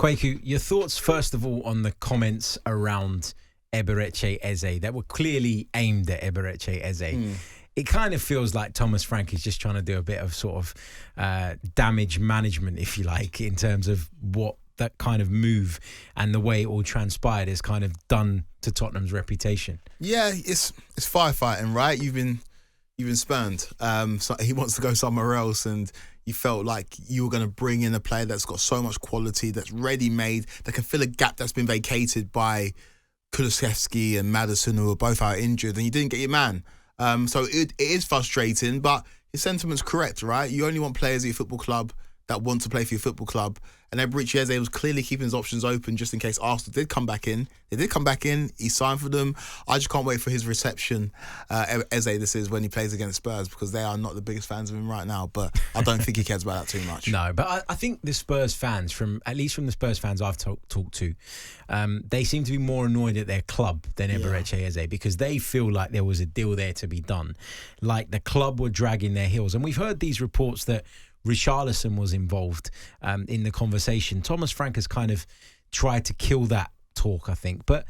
Kweku, your thoughts, first of all, on the comments around Eberechi Eze that were clearly aimed at Eberechi Eze. It kind of feels like Thomas Frank is just trying to do a bit of sort of damage management, if you like, in terms of what that kind of move and the way it all transpired has kind of done to Tottenham's reputation. Yeah, it's firefighting, right? You've been spurned. So he wants to go somewhere else, and you felt like you were going to bring in a player that's got so much quality, that's ready-made, that can fill a gap that's been vacated by Kulusevski and Maddison, who are both out injured, and you didn't get your man. So it is frustrating, but his sentiment's correct, right? You only want players at your football club that want to play for your football club. And Eberechi Eze was clearly keeping his options open just in case Arsenal did come back in. They did come back in. He signed for them. I just can't wait for his reception, Eze this is, when he plays against Spurs, because they are not the biggest fans of him right now. But I don't think he cares about that too much. No, but I think the Spurs fans, at least from the Spurs fans I've talked to, they seem to be more annoyed at their club than Eberechi Eze, because they feel like there was a deal there to be done. Like the club were dragging their heels. And we've heard these reports that Richarlison was involved in the conversation. Thomas Frank has kind of tried to kill that talk, I think. But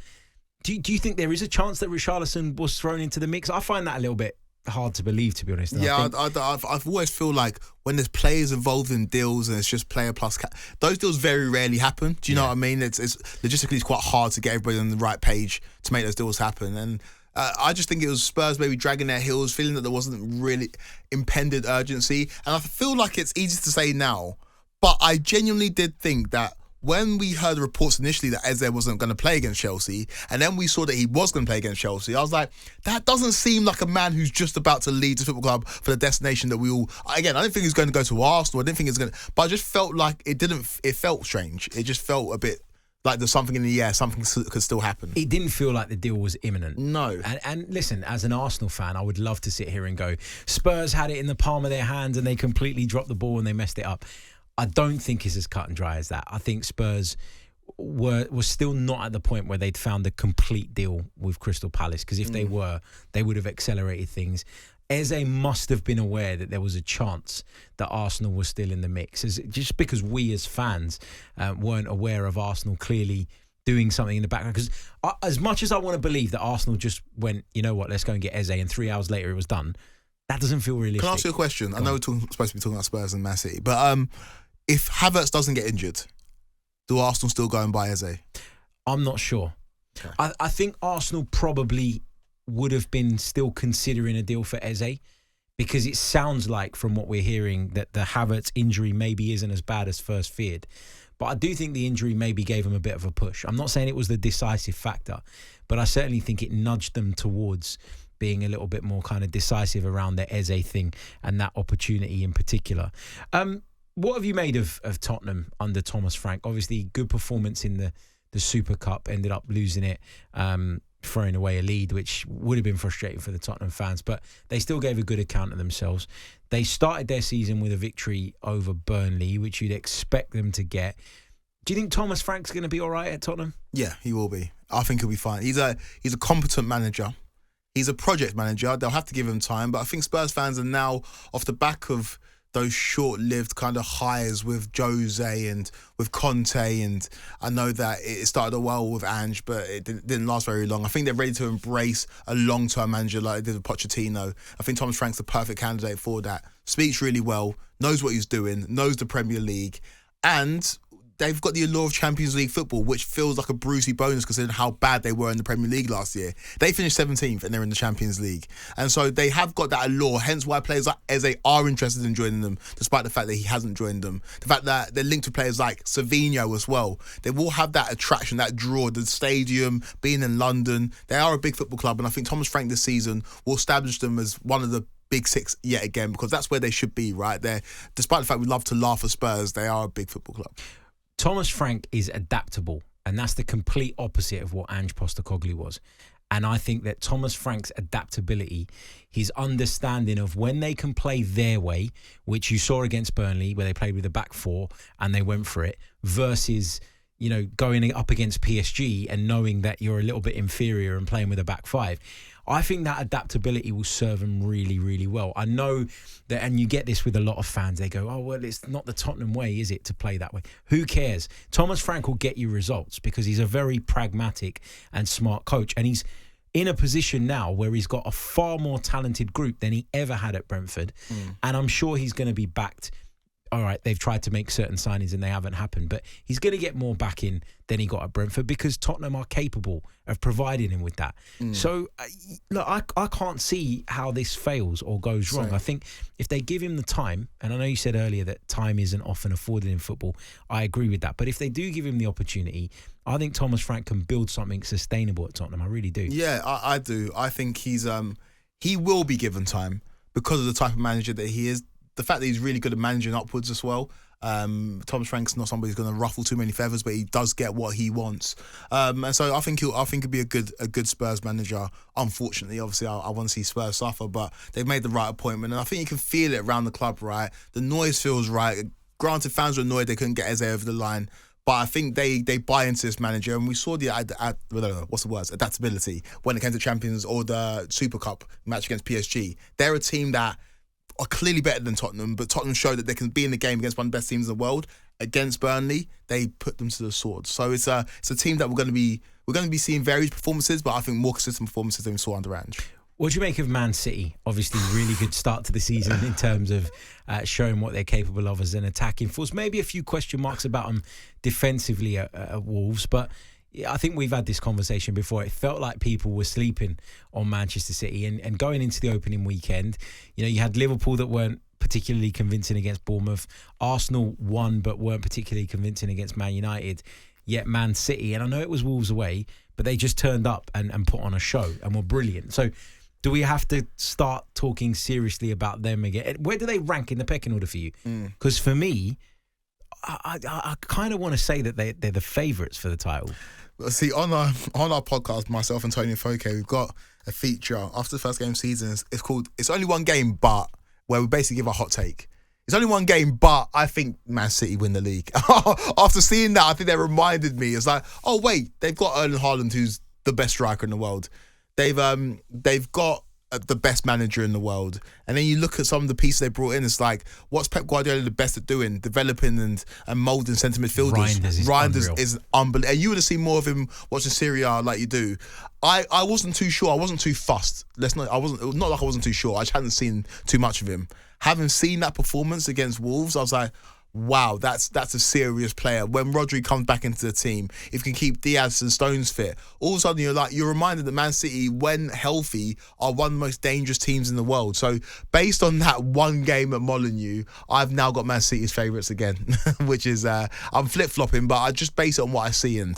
do you think there is a chance that Richarlison was thrown into the mix? I find that a little bit hard to believe, to be honest. Yeah, I've always feel like when there's players involved in deals and it's just player plus those deals very rarely happen. Do you know what I mean? It's logistically it's quite hard to get everybody on the right page to make those deals happen. And I just think it was Spurs maybe dragging their heels, feeling that there wasn't really impended urgency. And I feel like it's easy to say now, but I genuinely did think that when we heard the reports initially that Eze wasn't going to play against Chelsea, and then we saw that he was going to play against Chelsea, I was like, that doesn't seem like a man who's just about to lead the football club for the destination that we all... Again, I didn't think he was going to go to Arsenal. I didn't think he was going to... But I just felt like it felt strange. It just felt a bit like there's something in the air, something could still happen. It didn't feel like the deal was imminent. No. And listen, as an Arsenal fan, I would love to sit here and go, Spurs had it in the palm of their hands and they completely dropped the ball and they messed it up. I don't think it's as cut and dry as that. I think Spurs were still not at the point where they'd found a complete deal with Crystal Palace, because if they were, they would have accelerated things. Eze must have been aware that there was a chance that Arsenal was still in the mix, just because we as fans weren't aware of Arsenal clearly doing something in the background. Because as much as I want to believe that Arsenal just went, you know what, let's go and get Eze, and 3 hours later it was done, that doesn't feel realistic. Can I ask you a question? I know we're supposed to be talking about Spurs and Man City, but if Havertz doesn't get injured, do Arsenal still go and buy Eze? I'm not sure. Okay. I think Arsenal probably would have been still considering a deal for Eze, because it sounds like, from what we're hearing, that the Havertz injury maybe isn't as bad as first feared. But I do think the injury maybe gave him a bit of a push. I'm not saying it was the decisive factor, but I certainly think it nudged them towards being a little bit more kind of decisive around the Eze thing and that opportunity in particular. What have you made of Tottenham under Thomas Frank? Obviously, good performance in the Super Cup, ended up losing it, throwing away a lead, which would have been frustrating for the Tottenham fans, but they still gave a good account of themselves. They started their season with a victory over Burnley, which you'd expect them to get. Do you think Thomas Frank's going to be all right at Tottenham? Yeah, he will be. I think he'll be fine. He's a competent manager. He's a project manager. They'll have to give him time, but I think Spurs fans are now, off the back of those short-lived kind of highs with Jose and with Conte, and I know that it started well with Ange, but it didn't last very long. I think they're ready to embrace a long-term manager like they did with Pochettino. I think Thomas Frank's the perfect candidate for that. Speaks really well, knows what he's doing, knows the Premier League, and they've got the allure of Champions League football, which feels like a Brucey bonus considering how bad they were in the Premier League last year. They finished 17th and they're in the Champions League. And so they have got that allure, hence why players like Eze are interested in joining them, despite the fact that he hasn't joined them. The fact that they're linked to players like Savinho as well. They will have that attraction, that draw, the stadium, being in London. They are a big football club, and I think Thomas Frank this season will establish them as one of the Big Six yet again, because that's where they should be, right? Despite the fact we love to laugh at Spurs, they are a big football club. Thomas Frank is adaptable, and that's the complete opposite of what Ange Postecoglou was. And I think that Thomas Frank's adaptability, his understanding of when they can play their way, which you saw against Burnley, where they played with a back four and they went for it, versus, you know, going up against PSG and knowing that you're a little bit inferior and playing with a back five. I think that adaptability will serve him really, really well. I know that, and you get this with a lot of fans. They go, oh, well, it's not the Tottenham way, is it, to play that way? Who cares? Thomas Frank will get you results because he's a very pragmatic and smart coach. And he's in a position now where he's got a far more talented group than he ever had at Brentford. And I'm sure he's going to be backed. All right, they've tried to make certain signings and they haven't happened, but he's going to get more backing than he got at Brentford because Tottenham are capable of providing him with that. So, look, I can't see how this fails or goes wrong. I think if they give him the time, and I know you said earlier that time isn't often afforded in football, I agree with that. But if they do give him the opportunity, I think Thomas Frank can build something sustainable at Tottenham. I really do. Yeah, I do. I think he will be given time because of the type of manager that he is. The fact that he's really good at managing upwards as well. Thomas Frank's not somebody who's going to ruffle too many feathers, but he does get what he wants. And so I think he'll be a good Spurs manager. Unfortunately, obviously, I want to see Spurs suffer, but they've made the right appointment, and I think you can feel it around the club. Right, the noise feels right. Granted, fans were annoyed they couldn't get Eze over the line, but I think they buy into this manager, and we saw the adaptability when it came to Champions or the Super Cup match against PSG. They're a team that are clearly better than Tottenham, but Tottenham showed that they can be in the game against one of the best teams in the world. Against Burnley, they put them to the sword. So it's a team that we're going to be seeing varied performances, but I think more consistent performances than we saw under Ange. What do you make of Man City? Obviously, really good start to the season in terms of showing what they're capable of as an attacking force. Maybe a few question marks about them defensively at Wolves, but I think we've had this conversation before. It felt like people were sleeping on Manchester City, and going into the opening weekend, you had Liverpool that weren't particularly convincing against Bournemouth. Arsenal won but weren't particularly convincing against Man United. Yet Man City, and I know it was Wolves away, but they just turned up and put on a show and were brilliant. So do we have to start talking seriously about them again? Where do they rank in the pecking order for you? Because for me, I kind of want to say that they're the favourites for the title. See, on our podcast, myself and Tony Foke, we've got a feature after the first game of the season. It's called "It's Only One Game, But," where we basically give a hot take. It's only one game, but I think Man City win the league. After seeing that, I think that reminded me. It's like, oh wait, they've got Erling Haaland, who's the best striker in the world. They've got the best manager in the world. And then you look at some of the pieces they brought in, it's like, what's Pep Guardiola the best at doing? Developing and moulding centre midfielders. Reinders is unbelievable. And you would have seen more of him watching Serie A like you do. I wasn't too sure. I wasn't too fussed. Not like I wasn't too sure. I just hadn't seen too much of him. Having seen that performance against Wolves, I was like, wow, that's a serious player. When Rodri comes back into the team, if you can keep Diaz and Stones fit, all of a sudden you're reminded that Man City, when healthy, are one of the most dangerous teams in the world. So based on that one game at Molineux, I've now got Man City's favourites again, which is I'm flip-flopping, but I just base it on what I see, and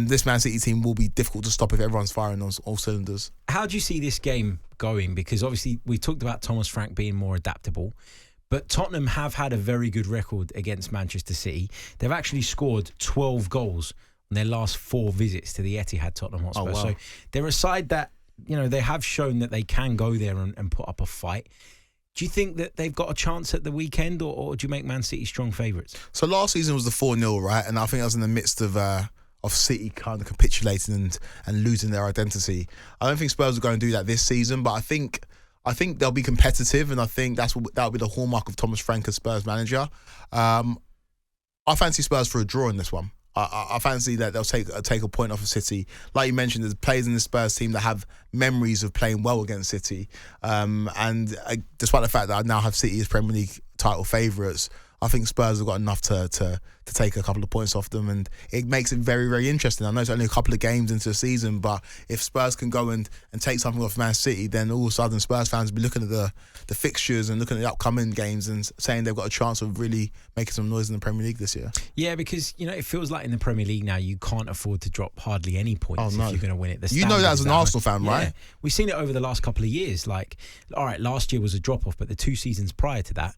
this Man City team will be difficult to stop if everyone's firing on all cylinders. How do you see this game going? Because obviously we talked about Thomas Frank being more adaptable, but Tottenham have had a very good record against Manchester City. They've actually scored 12 goals on their last 4 visits to the Etihad, Tottenham Hotspur. Oh, wow. So they're a side that, they have shown that they can go there and put up a fight. Do you think that they've got a chance at the weekend, or do you make Man City strong favourites? So last season was the 4-0, right? And I think that was in the midst of City kind of capitulating and losing their identity. I don't think Spurs are going to do that this season, but I think they'll be competitive, and I think that'll be the hallmark of Thomas Frank as Spurs manager. I fancy Spurs for a draw in this one. I fancy that they'll take a point off of City. Like you mentioned, there's players in the Spurs team that have memories of playing well against City. Despite the fact that I now have City as Premier League title favourites, I think Spurs have got enough to take a couple of points off them, and it makes it very, very interesting. I know it's only a couple of games into the season, but if Spurs can go and take something off Man City, then all of a sudden Spurs fans will be looking at the fixtures and looking at the upcoming games and saying they've got a chance of really making some noise in the Premier League this year. Yeah, because it feels like in the Premier League now you can't afford to drop hardly any points if you're going to win it. You know that as an Arsenal fan, right? We've seen it over the last couple of years. Like, all right, last year was a drop-off, but the 2 seasons prior to that,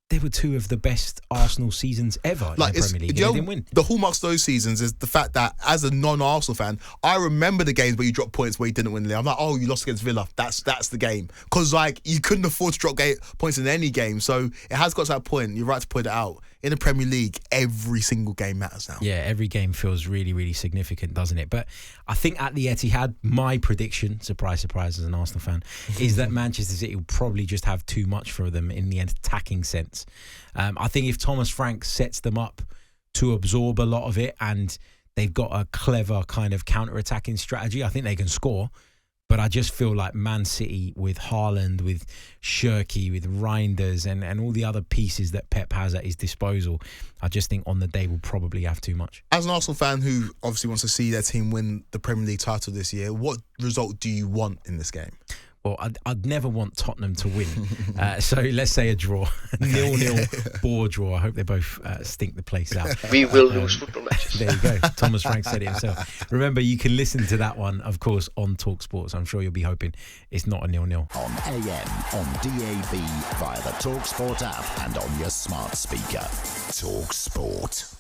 they were 2 of the best Arsenal seasons ever in the Premier League. They didn't win. The hallmarks of those seasons is the fact that as a non-Arsenal fan, I remember the games where you dropped points where you didn't win the league. I'm like, oh, you lost against Villa. That's the game. Because you couldn't afford to drop points in any game. So it has got to that point. You're right to point it out. in the Premier League, every single game matters now. Yeah, every game feels really, really significant, doesn't it? But I think at the Etihad, my prediction, surprise, surprise, as an Arsenal fan, is that Manchester City will probably just have too much for them in the attacking sense. I think if Thomas Frank sets them up to absorb a lot of it and they've got a clever kind of counter-attacking strategy, I think they can score. But I just feel like Man City with Haaland, with Shirky, with Reinders and all the other pieces that Pep has at his disposal, I just think on the day will probably have too much. As an Arsenal fan who obviously wants to see their team win the Premier League title this year, what result do you want in this game? Well, I'd never want Tottenham to win. So let's say a draw. 0-0 bore draw. I hope they both stink the place out. We will lose football matches. There you go. Thomas Frank said it himself. Remember, you can listen to that one, of course, on talkSPORT. I'm sure you'll be hoping it's not a 0-0. On AM, on DAB, via the talkSPORT app and on your smart speaker. talkSPORT.